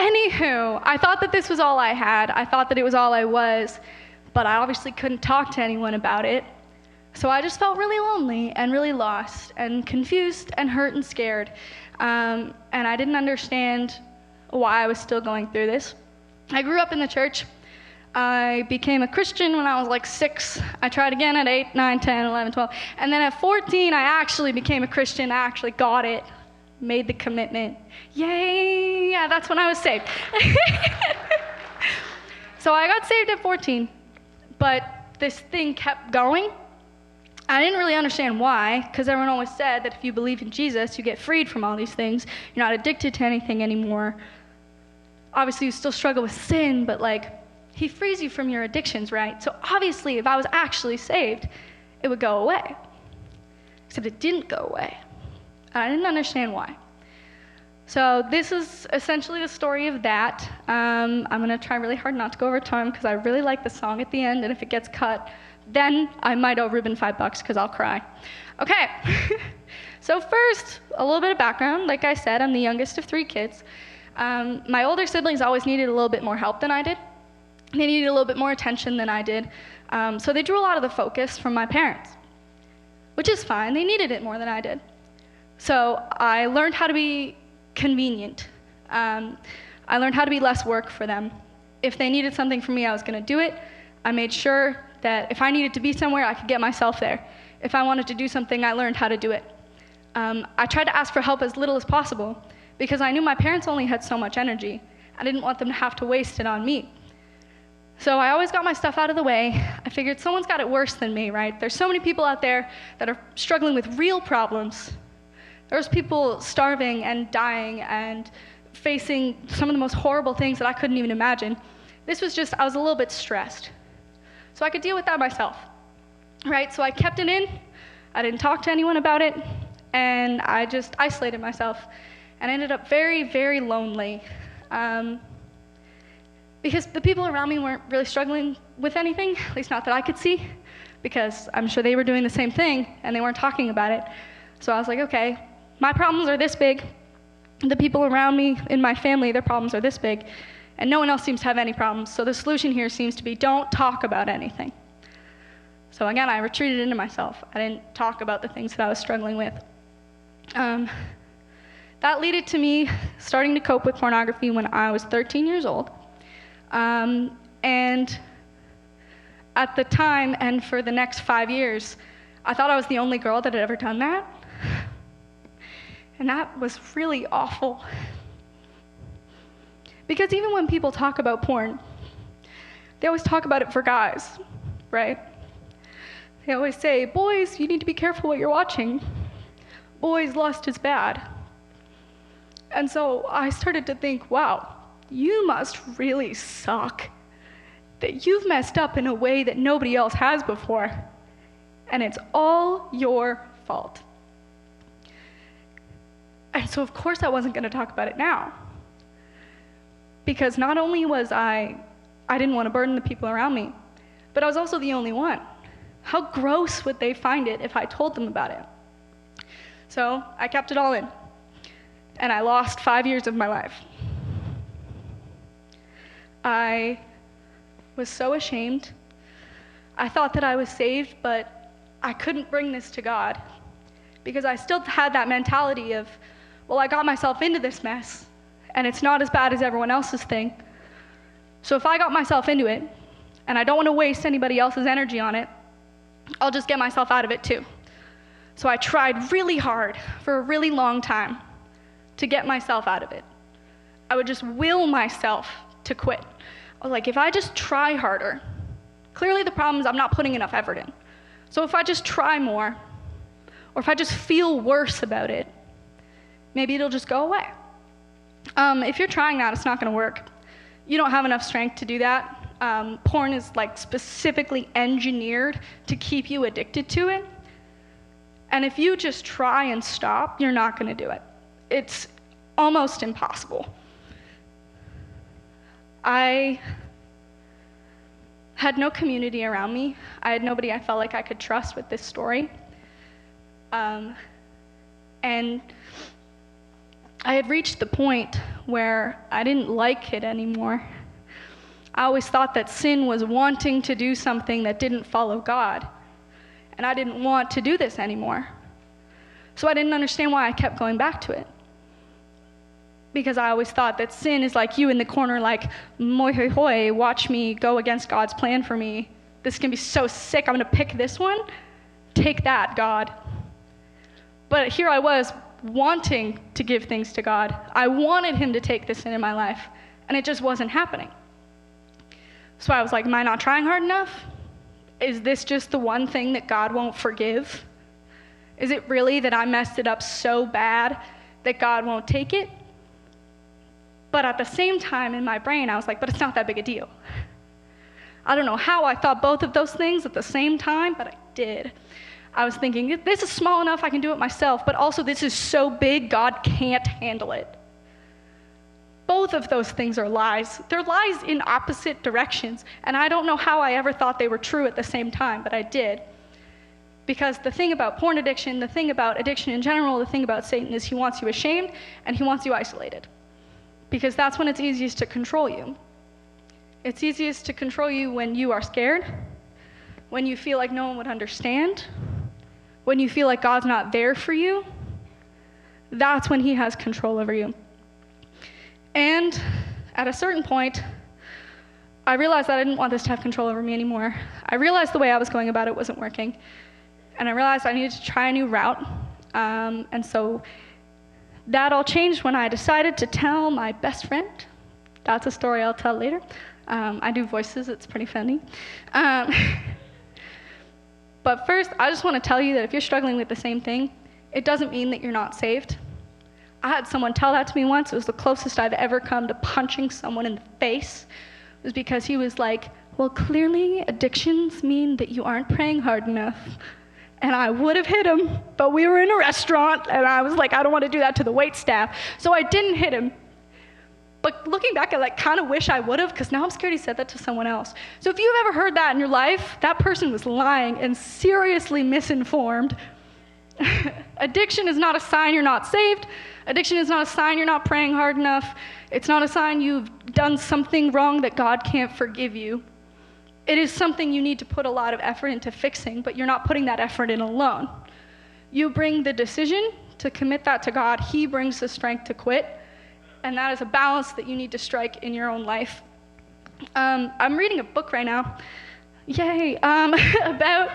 Anywho, I thought that this was all I had. I thought that it was all I was, but I obviously couldn't talk to anyone about it. So I just felt really lonely and really lost and confused and hurt and scared. And I didn't understand why I was still going through this. I grew up in the church. I became a Christian when I was like 6. I tried again at 8, 9, 10, 11, 12. And then at 14, I actually became a Christian. I actually got it, made the commitment. Yay! Yeah, that's when I was saved. So I got saved at 14, but this thing kept going. I didn't really understand why, because everyone always said that if you believe in Jesus, you get freed from all these things. You're not addicted to anything anymore. Obviously, you still struggle with sin, but he frees you from your addictions, right? So obviously, if I was actually saved, it would go away. Except it didn't go away. And I didn't understand why. So this is essentially the story of that. I'm going to try really hard not to go over time because I really like the song at the end, and if it gets cut, then I might owe Ruben $5 because I'll cry. Okay, so first, a little bit of background. Like I said, I'm the youngest of 3 kids. My older siblings always needed a little bit more help than I did. They needed a little bit more attention than I did. So they drew a lot of the focus from my parents, which is fine. They needed it more than I did. So I learned how to be convenient. I learned how to be less work for them. If they needed something from me, I was going to do it. I made sure that if I needed to be somewhere, I could get myself there. If I wanted to do something, I learned how to do it. I tried to ask for help as little as possible because I knew my parents only had so much energy. I didn't want them to have to waste it on me. So I always got my stuff out of the way. I figured someone's got it worse than me, right? There's so many people out there that are struggling with real problems. There's people starving and dying and facing some of the most horrible things that I couldn't even imagine. This was just, I was a little bit stressed. So I could deal with that myself, right? So I kept it in. I didn't talk to anyone about it. And I just isolated myself and ended up very, very lonely. Because the people around me weren't really struggling with anything, at least not that I could see, because I'm sure they were doing the same thing and they weren't talking about it. So I was like, okay, my problems are this big. The people around me in my family, their problems are this big, and no one else seems to have any problems. So the solution here seems to be don't talk about anything. So again, I retreated into myself. I didn't talk about the things that I was struggling with. That led to me starting to cope with pornography when I was 13 years old. And at the time, and for the next 5 years, I thought I was the only girl that had ever done that. And that was really awful. Because even when people talk about porn, they always talk about it for guys, right? They always say, boys, you need to be careful what you're watching. Boys, lust is bad. And so I started to think, wow, you must really suck. That you've messed up in a way that nobody else has before. And it's all your fault. And so of course I wasn't going to talk about it now. Because not only was I didn't want to burden the people around me, but I was also the only one. How gross would they find it if I told them about it? So I kept it all in. And I lost 5 years of my life. I was so ashamed. I thought that I was saved, but I couldn't bring this to God because I still had that mentality of, well, I got myself into this mess, and it's not as bad as everyone else's thing. So if I got myself into it, and I don't want to waste anybody else's energy on it, I'll just get myself out of it too. So I tried really hard for a really long time to get myself out of it. I would just will myself to quit. I was like, if I just try harder, clearly the problem is I'm not putting enough effort in. So if I just try more, or if I just feel worse about it, maybe it'll just go away. If you're trying that, it's not going to work. You don't have enough strength to do that. Porn is specifically engineered to keep you addicted to it. And if you just try and stop, you're not going to do it. It's almost impossible. I had no community around me. I had nobody I felt like I could trust with this story. And I had reached the point where I didn't like it anymore. I always thought that sin was wanting to do something that didn't follow God. And I didn't want to do this anymore. So I didn't understand why I kept going back to it. Because I always thought that sin is like you in the corner, like, moi hoi hoi, watch me go against God's plan for me. This can be so sick, I'm going to pick this one. Take that, God. But here I was, wanting to give things to God. I wanted him to take this in my life, and it just wasn't happening. So I was like, am I not trying hard enough? Is this just the one thing that God won't forgive? Is it really that I messed it up so bad that God won't take it? But at the same time in my brain, I was like, but it's not that big a deal. I don't know how I thought both of those things at the same time, but I did. I was thinking, this is small enough, I can do it myself, but also this is so big, God can't handle it. Both of those things are lies. They're lies in opposite directions, and I don't know how I ever thought they were true at the same time, but I did. Because the thing about porn addiction, the thing about addiction in general, the thing about Satan is he wants you ashamed, and he wants you isolated. Because that's when it's easiest to control you. It's easiest to control you when you are scared, when you feel like no one would understand, when you feel like God's not there for you. That's when he has control over you. And at a certain point, I realized that I didn't want this to have control over me anymore. I realized the way I was going about it wasn't working. And I realized I needed to try a new route. And so that all changed when I decided to tell my best friend. That's a story I'll tell later. I do voices, it's pretty funny. But first, I just want to tell you that if you're struggling with the same thing, it doesn't mean that you're not saved. I had someone tell that to me once. It was the closest I've ever come to punching someone in the face. It was because he was like, well, clearly addictions mean that you aren't praying hard enough. And I would have hit him, but we were in a restaurant, and I was like, I don't want to do that to the waitstaff. So I didn't hit him. But looking back, I kind of wish I would have, because now I'm scared he said that to someone else. So if you've ever heard that in your life, that person was lying and seriously misinformed. Addiction is not a sign you're not saved. Addiction is not a sign you're not praying hard enough. It's not a sign you've done something wrong that God can't forgive you. It is something you need to put a lot of effort into fixing, but you're not putting that effort in alone. You bring the decision to commit that to God. He brings the strength to quit. And that is a balance that you need to strike in your own life. I'm reading a book right now, yay, about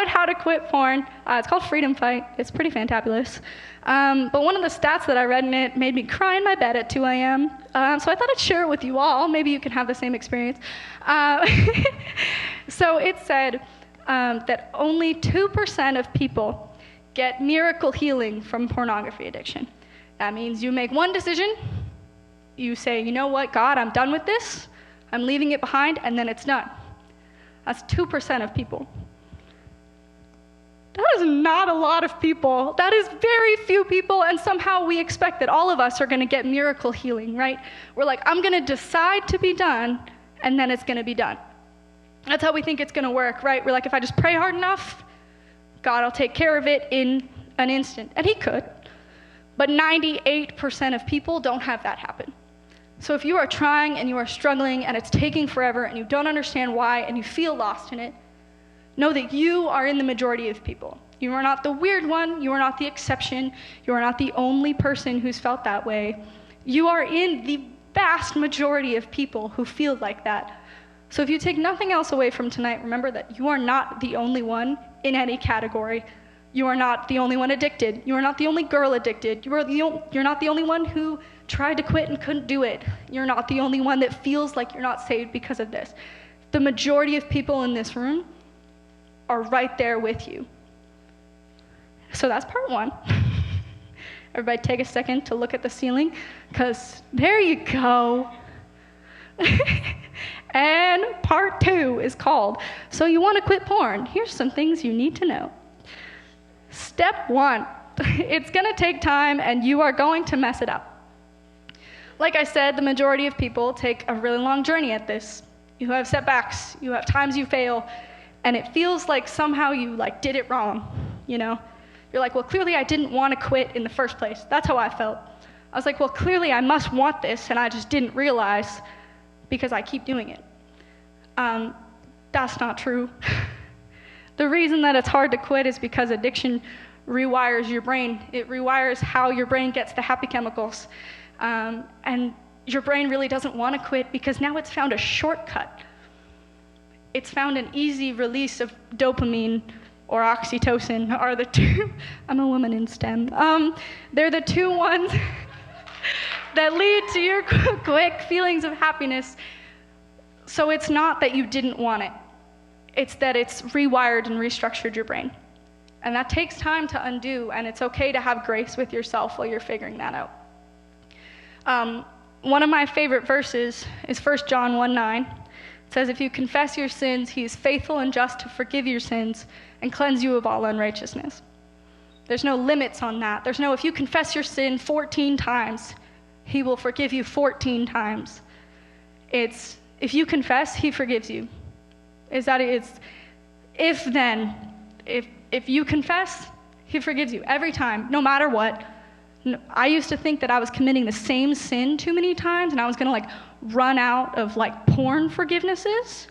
how to quit porn. It's called Freedom Fight. It's pretty fantabulous. But one of the stats that I read in it made me cry in my bed at 2 a.m. So I thought I'd share it with you all. Maybe you can have the same experience. So it said that only 2% of people get miracle healing from pornography addiction. That means you make one decision, you say, you know what, God, I'm done with this, I'm leaving it behind, and then it's done. That's 2% of people. That is not a lot of people. That is very few people, and somehow we expect that all of us are going to get miracle healing, right? We're like, I'm going to decide to be done, and then it's going to be done. That's how we think it's going to work, right? We're like, if I just pray hard enough, God will take care of it in an instant. And he could. But 98% of people don't have that happen. So if you are trying and you are struggling and it's taking forever and you don't understand why and you feel lost in it, know that you are in the majority of people. You are not the weird one. You are not the exception. You are not the only person who's felt that way. You are in the vast majority of people who feel like that. So if you take nothing else away from tonight, remember that you are not the only one in any category. You are not the only one addicted. You are not the only girl addicted. You're not the only one who tried to quit and couldn't do it. You're not the only one that feels like you're not saved because of this. The majority of people in this room are right there with you. So that's part one. Everybody take a second to look at the ceiling, because there you go. And part two is called, So You Want to Quit Porn? Here's some things you need to know. Step one, it's going to take time and you are going to mess it up. Like I said, the majority of people take a really long journey at this. You have setbacks, you have times you fail, and it feels like somehow you did it wrong, you know? You're like, well, clearly I didn't want to quit in the first place. That's how I felt. I was like, well, clearly I must want this, and I just didn't realize because I keep doing it. That's not true. The reason that it's hard to quit is because addiction rewires your brain. It rewires how your brain gets the happy chemicals. And your brain really doesn't want to quit because now it's found a shortcut. It's found an easy release of dopamine or oxytocin are the two. I'm a woman in STEM. They're the two ones that lead to your quick feelings of happiness. So it's not that you didn't want it. It's that it's rewired and restructured your brain. And that takes time to undo, and it's okay to have grace with yourself while you're figuring that out. One of my favorite verses is 1 John 1:9. It says, if you confess your sins, he is faithful and just to forgive your sins and cleanse you of all unrighteousness. There's no limits on that. There's no, if you confess your sin 14 times, he will forgive you 14 times. It's, if you confess, he forgives you. If you confess, he forgives you every time, no matter what. I used to think that I was committing the same sin too many times, and I was gonna run out of porn forgivenesses.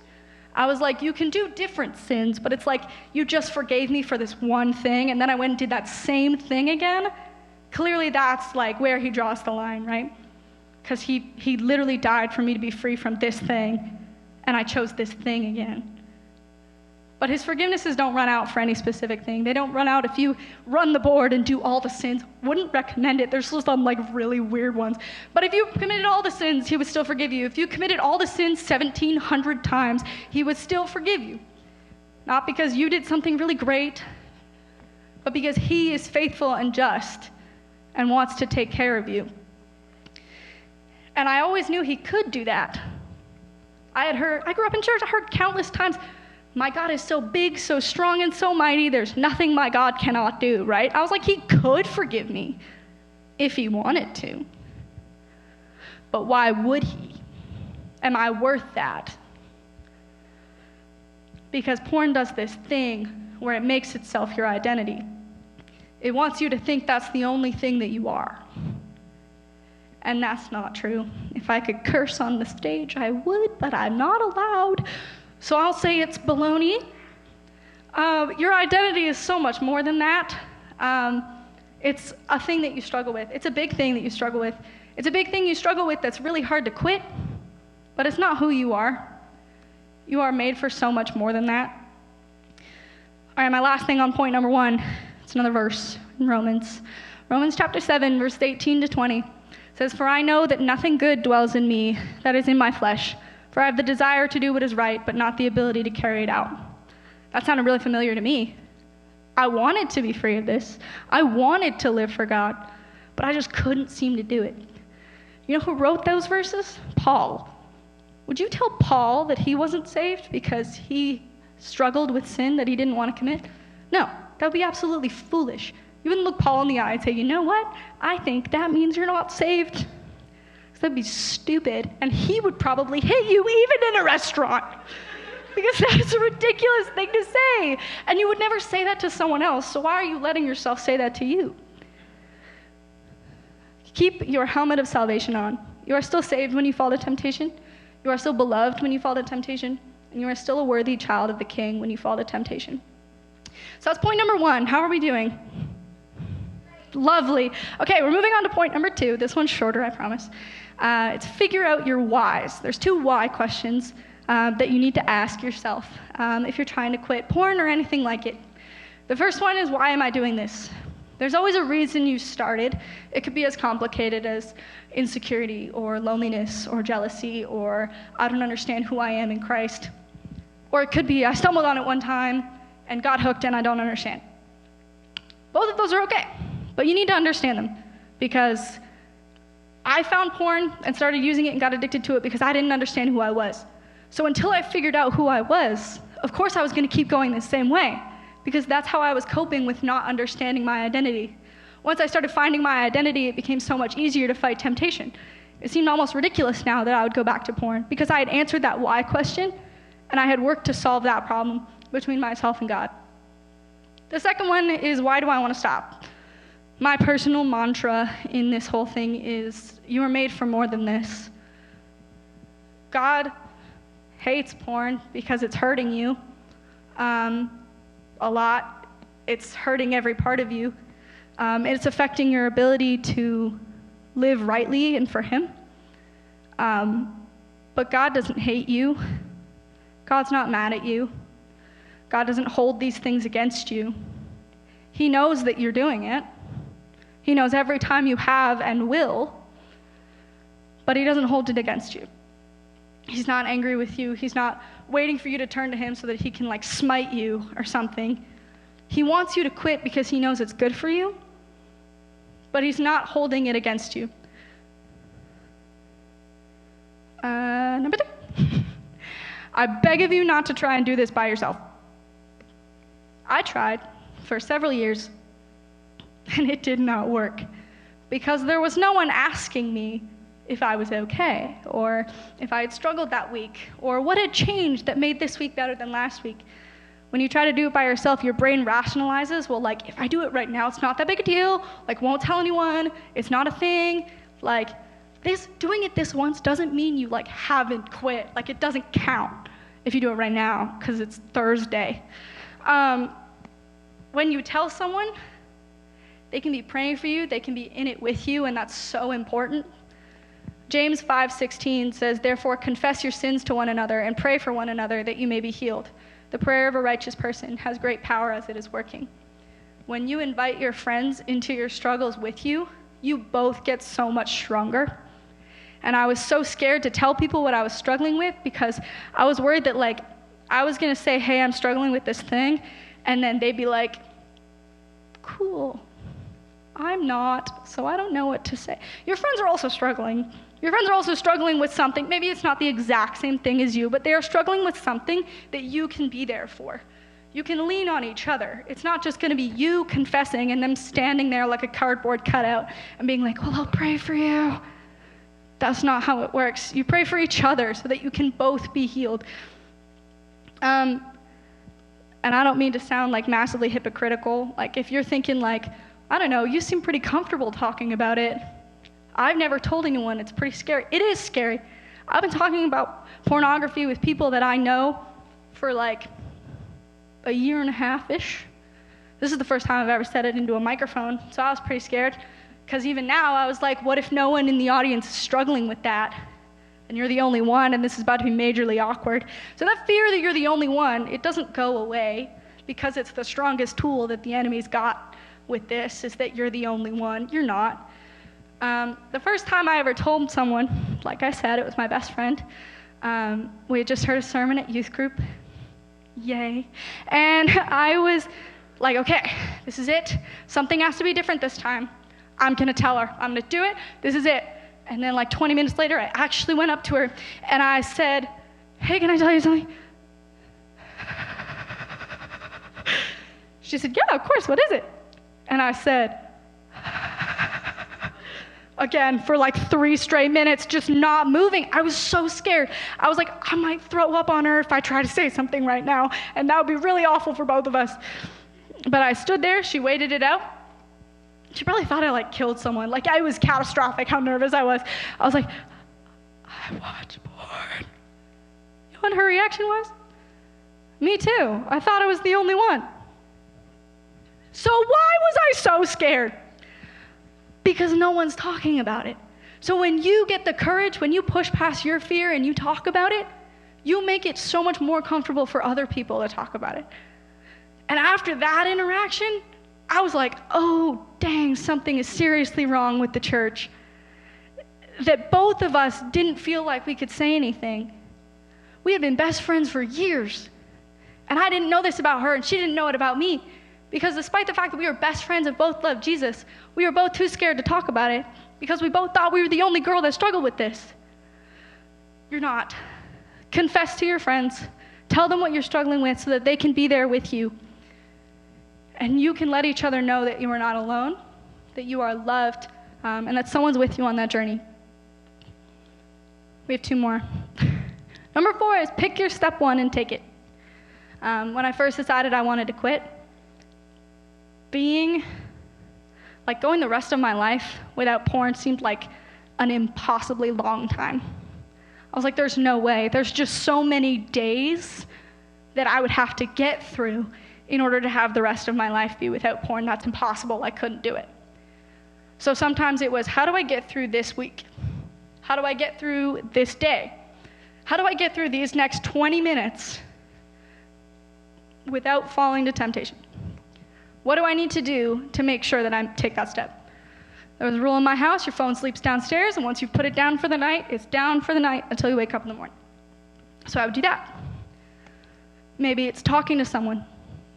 I was like, you can do different sins, but it's like, you just forgave me for this one thing, and then I went and did that same thing again. Clearly that's where he draws the line, right? Because he literally died for me to be free from this thing, and I chose this thing again. But his forgivenesses don't run out for any specific thing. They don't run out if you run the board and do all the sins. Wouldn't recommend it. There's some really weird ones. But if you committed all the sins, he would still forgive you. If you committed all the sins 1,700 times, he would still forgive you. Not because you did something really great, but because he is faithful and just and wants to take care of you. And I always knew he could do that. I grew up in church, I heard countless times, my God is so big, so strong, and so mighty, there's nothing my God cannot do, right? I was like, he could forgive me if he wanted to. But why would he? Am I worth that? Because porn does this thing where it makes itself your identity. It wants you to think that's the only thing that you are. And that's not true. If I could curse on the stage, I would, but I'm not allowed. So I'll say it's baloney. Your identity is so much more than that. It's a thing that you struggle with. It's a big thing that you struggle with. It's a big thing you struggle with that's really hard to quit, but it's not who you are. You are made for so much more than that. All right, my last thing on point number 1, it's another verse in Romans. Romans chapter 7, verse 18 to 20 says, for I know that nothing good dwells in me, that is in my flesh. For I have the desire to do what is right, but not the ability to carry it out. That sounded really familiar to me. I wanted to be free of this. I wanted to live for God, but I just couldn't seem to do it. You know who wrote those verses? Paul. Would you tell Paul that he wasn't saved because he struggled with sin that he didn't want to commit? No, that would be absolutely foolish. You wouldn't look Paul in the eye and say, you know what? I think that means you're not saved. That'd be stupid. And he would probably hit you even in a restaurant because that is a ridiculous thing to say. And you would never say that to someone else. So why are you letting yourself say that to you? Keep your helmet of salvation on. You are still saved when you fall to temptation. You are still beloved when you fall to temptation. And you are still a worthy child of the King when you fall to temptation. So that's point number 1. How are we doing? Lovely. Okay, we're moving on to point number 2. This one's shorter, I promise. It's figure out your whys. There's 2 why questions that you need to ask yourself if you're trying to quit porn or anything like it. The first one is, why am I doing this? There's always a reason you started. It could be as complicated as insecurity or loneliness or jealousy or I don't understand who I am in Christ. Or it could be I stumbled on it one time and got hooked and I don't understand. Both of those are okay, but you need to understand them because I found porn and started using it and got addicted to it because I didn't understand who I was. So until I figured out who I was, of course I was going to keep going the same way because that's how I was coping with not understanding my identity. Once I started finding my identity, it became so much easier to fight temptation. It seemed almost ridiculous now that I would go back to porn because I had answered that why question and I had worked to solve that problem between myself and God. The second one is, why do I want to stop? My personal mantra in this whole thing is, you are made for more than this. God hates porn because it's hurting you a lot. It's hurting every part of you. It's affecting your ability to live rightly and for him. But God doesn't hate you. God's not mad at you. God doesn't hold these things against you. He knows that you're doing it. He knows every time you have and will, but he doesn't hold it against you. He's not angry with you. He's not waiting for you to turn to him so that he can like smite you or something. He wants you to quit because he knows it's good for you, but he's not holding it against you. Number 3. I beg of you not to try and do this by yourself. I tried for several years, and it did not work because there was no one asking me if I was okay, or if I had struggled that week, or what had changed that made this week better than last week. When you try to do it by yourself, your brain rationalizes, well, like, if I do it right now, it's not that big a deal, like, won't tell anyone, it's not a thing, like, doing it this once doesn't mean you, like, haven't quit, like, it doesn't count if you do it right now, because it's Thursday. When you tell someone, they can be praying for you, they can be in it with you, and that's so important. James 5:16 says, therefore confess your sins to one another and pray for one another that you may be healed. The prayer of a righteous person has great power as it is working. When you invite your friends into your struggles with you, you both get so much stronger. And I was so scared to tell people what I was struggling with because I was worried that like I was going to say, hey, I'm struggling with this thing, and then they'd be like, cool, I'm not, so I don't know what to say. Your friends are also struggling. Your friends are also struggling with something. Maybe it's not the exact same thing as you, but they are struggling with something that you can be there for. You can lean on each other. It's not just going to be you confessing and them standing there like a cardboard cutout and being like, well, I'll pray for you. That's not how it works. You pray for each other so that you can both be healed. And I don't mean to sound like massively hypocritical. Like if you're thinking like, I don't know, you seem pretty comfortable talking about it. I've never told anyone. It's pretty scary. It is scary. I've been talking about pornography with people that I know for like a year and a half-ish. This is the first time I've ever said it into a microphone, so I was pretty scared. Because even now, I was like, what if no one in the audience is struggling with that? And you're the only one, and this is about to be majorly awkward. So that fear that you're the only one, it doesn't go away, because it's the strongest tool that the enemy's got with this, is that you're the only one. You're not. The first time I ever told someone, like I said, it was my best friend. We had just heard a sermon at youth group. Yay. And I was like, okay, this is it. Something has to be different this time. I'm going to tell her. I'm going to do it. This is it. And then like 20 minutes later, I actually went up to her and I said, hey, can I tell you something? She said, yeah, of course. What is it? And I said, again, for like 3 straight minutes, just not moving. I was so scared. I was like, I might throw up on her if I try to say something right now, and that would be really awful for both of us. But I stood there. She waited it out. She probably thought I like killed someone. Like it was catastrophic how nervous I was. I was like, I watch porn. You know what her reaction was? Me too. I thought I was the only one. So why was I so scared? Because no one's talking about it. So when you get the courage, when you push past your fear and you talk about it, you make it so much more comfortable for other people to talk about it. And after that interaction, I was like, oh, dang, something is seriously wrong with the church. That both of us didn't feel like we could say anything. We had been best friends for years. And I didn't know this about her, and she didn't know it about me. Because despite the fact that we were best friends and both loved Jesus, we were both too scared to talk about it because we both thought we were the only girl that struggled with this. You're not. Confess to your friends. Tell them what you're struggling with so that they can be there with you. And you can let each other know that you are not alone, that you are loved, and that someone's with you on that journey. We have 2 more. Number 4 is pick your step 1 and take it. When I first decided I wanted to quit, being Like going the rest of my life without porn seemed like an impossibly long time. I was like, there's no way. There's just so many days that I would have to get through in order to have the rest of my life be without porn. That's impossible. I couldn't do it. So sometimes it was, how do I get through this week? How do I get through this day? How do I get through these next 20 minutes without falling to temptation? What do I need to do to make sure that I take that step? There was a rule in my house, your phone sleeps downstairs, and once you put it down for the night, it's down for the night until you wake up in the morning. So I would do that. Maybe it's talking to someone.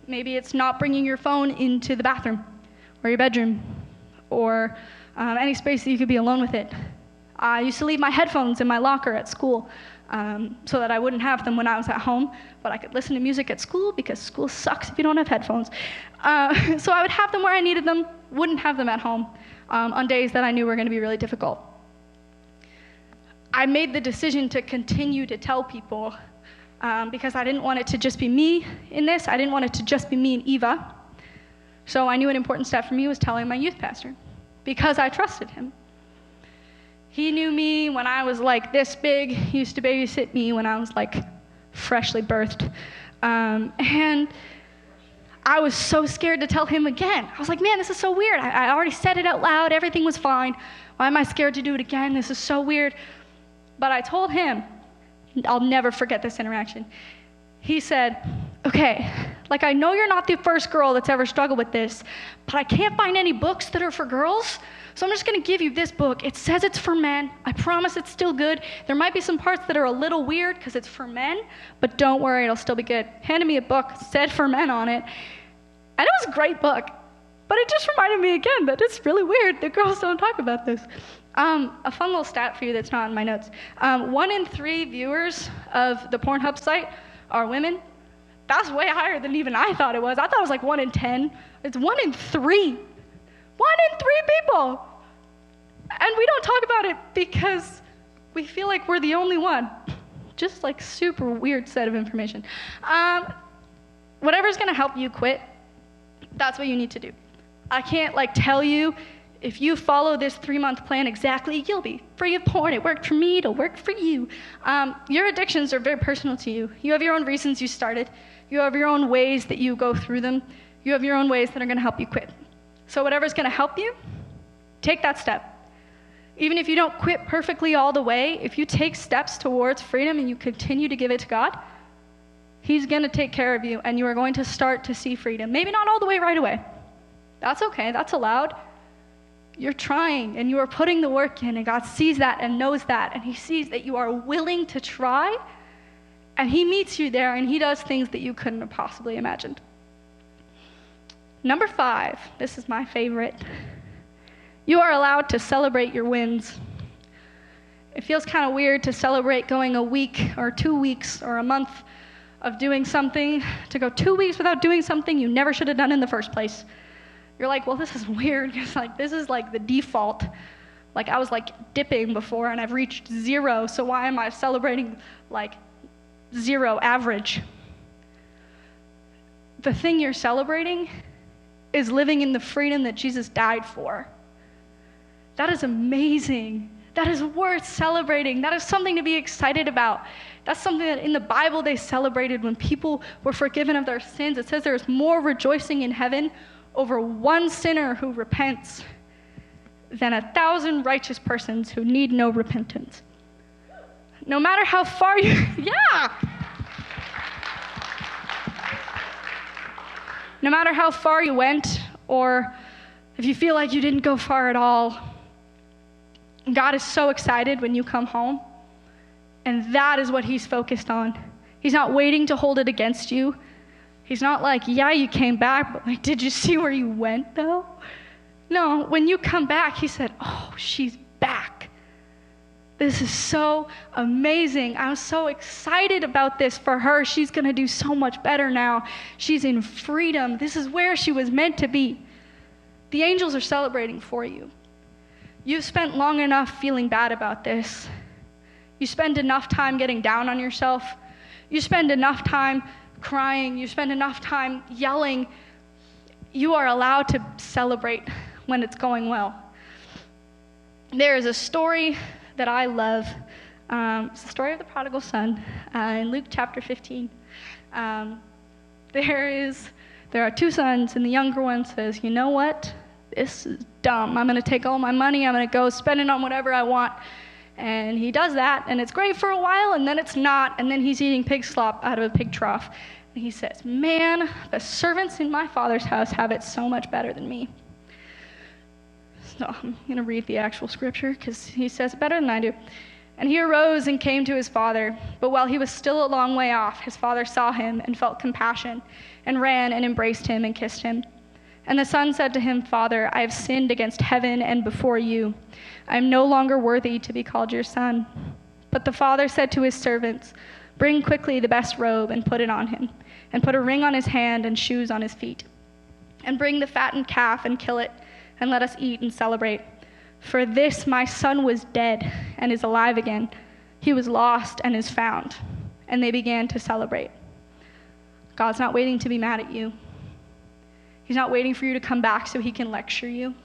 Maybe it's not bringing your phone into the bathroom or your bedroom or any space that you could be alone with it. I used to leave my headphones in my locker at school so that I wouldn't have them when I was at home, but I could listen to music at school because school sucks if you don't have headphones. So I would have them where I needed them, wouldn't have them at home on days that I knew were going to be really difficult. I made the decision to continue to tell people because I didn't want it to just be me in this. I didn't want it to just be me and Eva. So I knew an important step for me was telling my youth pastor because I trusted him. He knew me when I was like this big. He used to babysit me when I was like freshly birthed. And I was so scared to tell him again. I was like, man, this is so weird. I already said it out loud. Everything was fine. Why am I scared to do it again? This is so weird. But I told him, I'll never forget this interaction. He said, okay, like I know you're not the first girl that's ever struggled with this, but I can't find any books that are for girls. So I'm just going to give you this book. It says it's for men. I promise it's still good. There might be some parts that are a little weird because it's for men, but don't worry, it'll still be good. Handed me a book, said for men on it, and it was a great book. But it just reminded me again that it's really weird that girls don't talk about this. A fun little stat for you that's not in my notes. 1 in 3 viewers of the Pornhub site are women. That's way higher than even I thought it was. I thought it was like 1 in 10. It's 1 in 3. 1 in 3 people. And we don't talk about it because we feel like we're the only one. Just like super weird set of information. Whatever's going to help you quit, that's what you need to do. I can't like tell you if you follow this 3-month plan exactly, you'll be free of porn. It worked for me, it'll work for you. Your addictions are very personal to you. You have your own reasons you started. You have your own ways that you go through them. You have your own ways that are going to help you quit. So whatever's going to help you, take that step. Even if you don't quit perfectly all the way, if you take steps towards freedom and you continue to give it to God, He's going to take care of you and you are going to start to see freedom. Maybe not all the way right away. That's okay, that's allowed. You're trying and you are putting the work in and God sees that and knows that and He sees that you are willing to try and He meets you there and He does things that you couldn't have possibly imagined. Number 5, this is my favorite. You are allowed to celebrate your wins. It feels kind of weird to celebrate going a week or 2 weeks or a month of doing something, to go 2 weeks without doing something you never should have done in the first place. You're like, well, this is weird because like this is like the default. Like I was like dipping before and I've reached 0, so why am I celebrating like 0 average? The thing you're celebrating is living in the freedom that Jesus died for. That is amazing. That is worth celebrating. That is something to be excited about. That's something that in the Bible they celebrated when people were forgiven of their sins. It says there is more rejoicing in heaven over one sinner who repents than 1,000 righteous persons who need no repentance. No matter how far you, no matter how far you went, or if you feel like you didn't go far at all, God is so excited when you come home, and that is what He's focused on. He's not waiting to hold it against you. He's not like, yeah, you came back, but like, did you see where you went though? No, when you come back, He said, oh, she's back. This is so amazing. I'm so excited about this for her. She's going to do so much better now. She's in freedom. This is where she was meant to be. The angels are celebrating for you. You've spent long enough feeling bad about this. You spend enough time getting down on yourself. You spend enough time crying. You spend enough time yelling. You are allowed to celebrate when it's going well. There is a story that I love. It's the story of the prodigal son in Luke chapter 15. There are two sons, and the younger one says, you know what? This is dumb. I'm going to take all my money. I'm going to go spend it on whatever I want. And he does that, and it's great for a while, and then it's not, and then he's eating pig slop out of a pig trough. And he says, man, the servants in my father's house have it so much better than me. So I'm going to read the actual scripture, because he says it better than I do. And he arose and came to his father. But while he was still a long way off, his father saw him and felt compassion, and ran and embraced him and kissed him. And the son said to him, Father, I have sinned against heaven and before you. I am no longer worthy to be called your son. But the father said to his servants, bring quickly the best robe and put it on him, and put a ring on his hand and shoes on his feet. And bring the fattened calf and kill it, and let us eat and celebrate. For this my son was dead and is alive again. He was lost and is found. And they began to celebrate. God's not waiting to be mad at you. He's not waiting for you to come back so he can lecture you.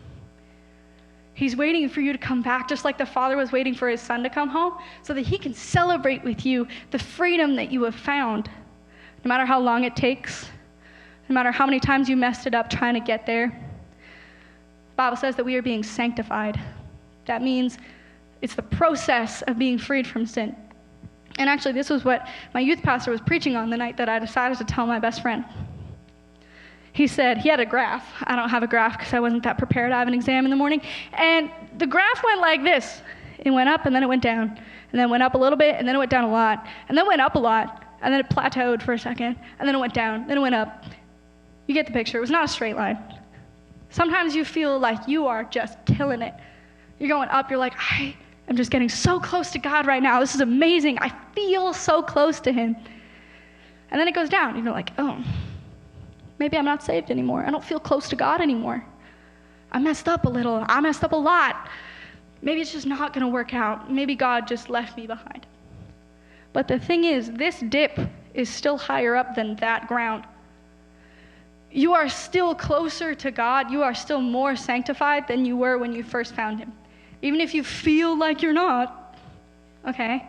He's waiting for you to come back, just like the father was waiting for his son to come home, so that he can celebrate with you the freedom that you have found. No matter how long it takes, no matter how many times you messed it up trying to get there. The Bible says that we are being sanctified. That means it's the process of being freed from sin. And actually, this was what my youth pastor was preaching on the night that I decided to tell my best friend. He said, he had a graph. I don't have a graph because I wasn't that prepared. I have an exam in the morning. And the graph went like this. It went up and then it went down. And then went up a little bit and then it went down a lot. And then went up a lot. And then it plateaued for a second. And then it went down. Then it went up. You get the picture. It was not a straight line. Sometimes you feel like you are just killing it. You're going up. You're like, I am just getting so close to God right now. This is amazing. I feel so close to him. And then it goes down. And you're like, oh, maybe I'm not saved anymore. I don't feel close to God anymore. I messed up a little. I messed up a lot. Maybe it's just not going to work out. Maybe God just left me behind. But the thing is, this dip is still higher up than that ground. You are still closer to God. You are still more sanctified than you were when you first found him. Even if you feel like you're not, okay?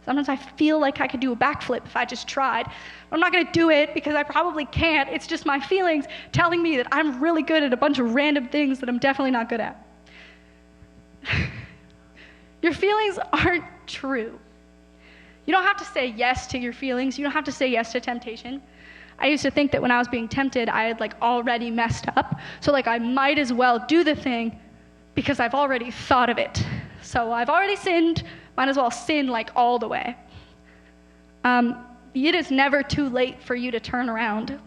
Sometimes I feel like I could do a backflip if I just tried. I'm not going to do it because I probably can't. It's just my feelings telling me that I'm really good at a bunch of random things that I'm definitely not good at. Your feelings aren't true. You don't have to say yes to your feelings. You don't have to say yes to temptation. I used to think that when I was being tempted, I had already messed up. So I might as well do the thing because I've already thought of it. So I've already sinned. Might as well sin all the way. It is never too late for you to turn around.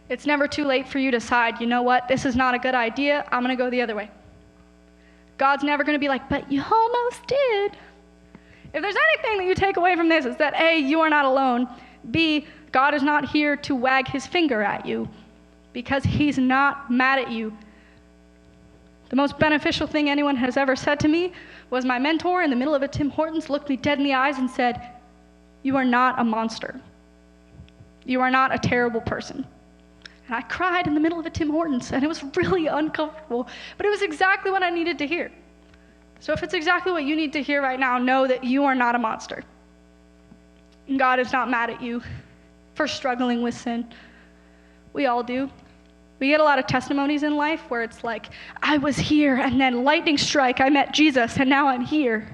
It's never too late for you to decide, you know what, this is not a good idea. I'm going to go the other way. God's never going to be like, but you almost did. If there's anything that you take away from this, it's that A, you are not alone. B, God is not here to wag his finger at you because he's not mad at you. The most beneficial thing anyone has ever said to me was my mentor in the middle of a Tim Hortons looked me dead in the eyes and said, you are not a monster. You are not a terrible person. And I cried in the middle of a Tim Hortons, and it was really uncomfortable, but it was exactly what I needed to hear. So if it's exactly what you need to hear right now, know that you are not a monster. And God is not mad at you for struggling with sin. We all do. We get a lot of testimonies in life where it's like, I was here, and then lightning strike, I met Jesus, and now I'm here.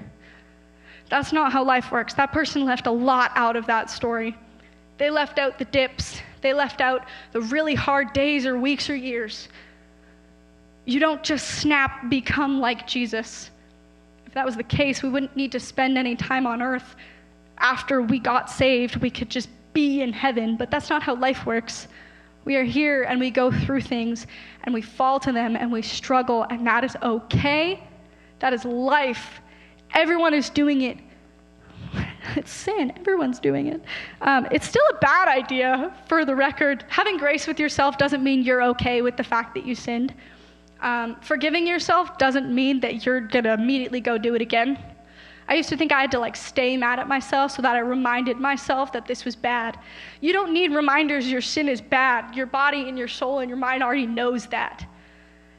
That's not how life works. That person left a lot out of that story. They left out the dips. They left out the really hard days or weeks or years. You don't just snap, become like Jesus. If that was the case, we wouldn't need to spend any time on earth. After we got saved, we could just be in heaven, but that's not how life works. We are here and we go through things and we fall to them and we struggle, and that is okay. That is life. Everyone is doing it. It's sin. Everyone's doing it. It's still a bad idea, for the record. Having grace with yourself doesn't mean you're okay with the fact that you sinned. Forgiving yourself doesn't mean that you're going to immediately go do it again. I used to think I had to stay mad at myself so that I reminded myself that this was bad. You don't need reminders your sin is bad. Your body and your soul and your mind already knows that.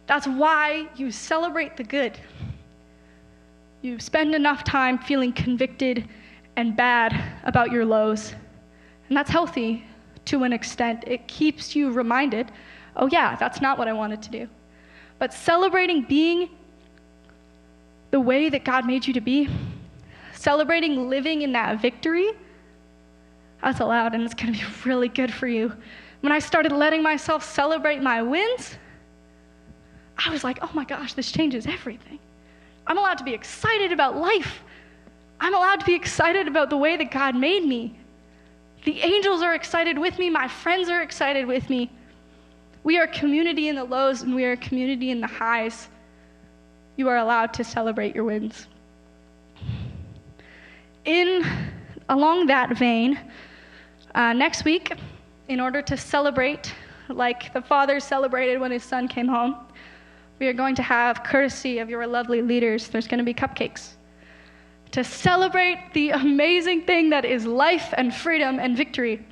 That's why you celebrate the good. You spend enough time feeling convicted and bad about your lows. And that's healthy to an extent. It keeps you reminded, oh yeah, that's not what I wanted to do. But celebrating being the way that God made you to be, celebrating living in that victory, that's allowed, and it's going to be really good for you. When I started letting myself celebrate my wins, I was like, oh my gosh, this changes everything. I'm allowed to be excited about life. I'm allowed to be excited about the way that God made me. The angels are excited with me. My friends are excited with me. We are a community in the lows, and we are a community in the highs. You are allowed to celebrate your wins. Along that vein, next week, in order to celebrate like the Father celebrated when his Son came home, we are going to have, courtesy of your lovely leaders, there's going to be cupcakes to celebrate the amazing thing that is life and freedom and victory.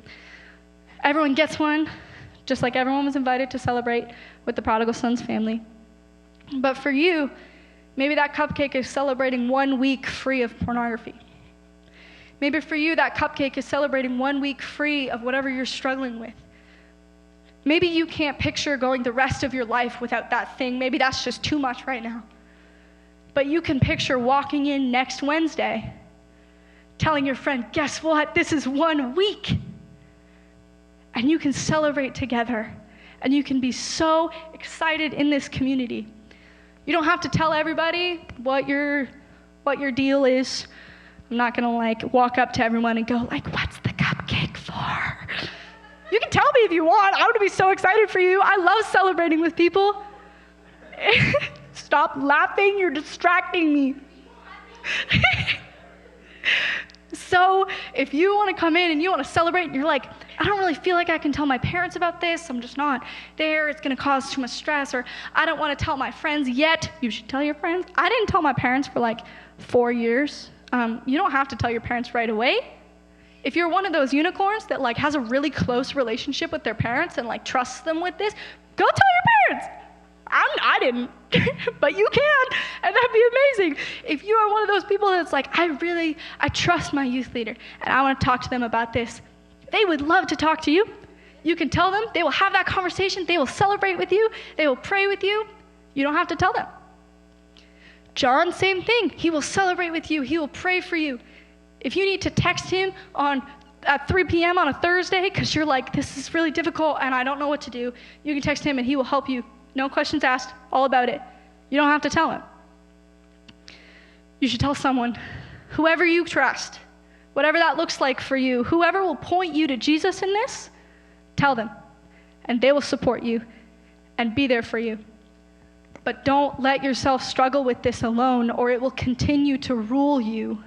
Everyone gets one, just like everyone was invited to celebrate with the prodigal son's family. But for you, maybe that cupcake is celebrating 1 week free of pornography. Maybe for you, that cupcake is celebrating 1 week free of whatever you're struggling with. Maybe you can't picture going the rest of your life without that thing. Maybe that's just too much right now. But you can picture walking in next Wednesday, telling your friend, guess what? This is 1 week. And you can celebrate together. And you can be so excited in this community. You don't have to tell everybody what your deal is. I'm not going to walk up to everyone and go what's the cupcake for? You can tell me if you want. I would be so excited for you. I love celebrating with people. Stop laughing. You're distracting me. So if you want to come in and you want to celebrate and you're like, I don't really feel like I can tell my parents about this. I'm just not there. It's going to cause too much stress. Or I don't want to tell my friends yet. You should tell your friends. I didn't tell my parents for 4 years. You don't have to tell your parents right away. If you're one of those unicorns that has a really close relationship with their parents and trusts them with this, go tell your parents. I didn't, but you can, and that'd be amazing. If you are one of those people that's I trust my youth leader, and I want to talk to them about this, they would love to talk to you. You can tell them. They will have that conversation. They will celebrate with you. They will pray with you. You don't have to tell them. John, same thing. He will celebrate with you. He will pray for you. If you need to text him at 3 p.m. on a Thursday because you're this is really difficult and I don't know what to do, you can text him and he will help you. No questions asked, all about it. You don't have to tell him. You should tell someone, whoever you trust, whatever that looks like for you, whoever will point you to Jesus in this, tell them. And they will support you and be there for you. But don't let yourself struggle with this alone, or it will continue to rule you.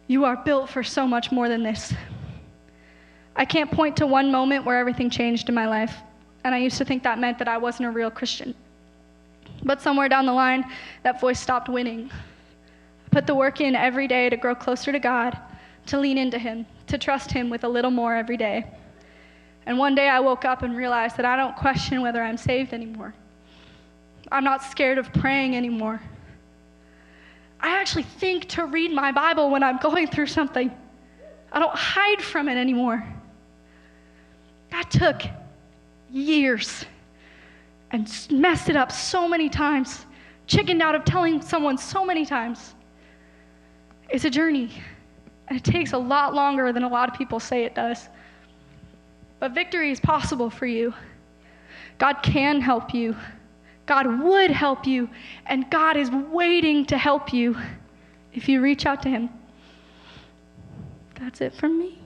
You are built for so much more than this. I can't point to one moment where everything changed in my life, and I used to think that meant that I wasn't a real Christian. But somewhere down the line, that voice stopped winning. I put the work in every day to grow closer to God, to lean into him, to trust him with a little more every day. And one day I woke up and realized that I don't question whether I'm saved anymore. I'm not scared of praying anymore. I actually think to read my Bible when I'm going through something. I don't hide from it anymore. That took years and messed it up so many times, chickened out of telling someone so many times. It's a journey, and it takes a lot longer than a lot of people say it does. But victory is possible for you. God can help you. God would help you, and God is waiting to help you if you reach out to him. That's it from me.